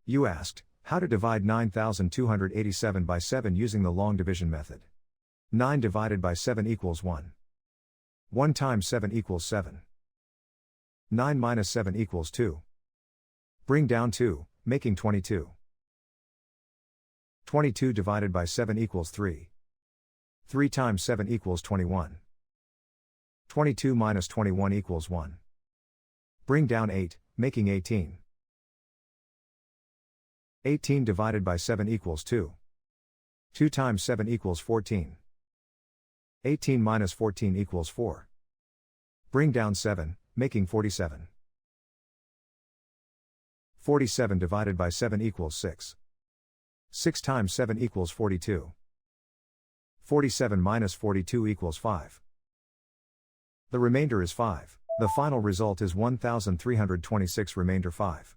You asked, how to divide 9287 by 7 using the long division method. 9 divided by 7 equals 1. 1 times 7 equals 7. 9 minus 7 equals 2. Bring down 2, making 22. 22 divided by 7 equals 3. 3 times 7 equals 21. 22 minus 21 equals 1. Bring down 8, making 18. 18 divided by 7 equals 2. 2 times 7 equals 14. 18 minus 14 equals 4. Bring down 7, making 47. 47 divided by 7 equals 6. 6 times 7 equals 42. 47 minus 42 equals 5. The remainder is 5. The final result is 1326 remainder 5.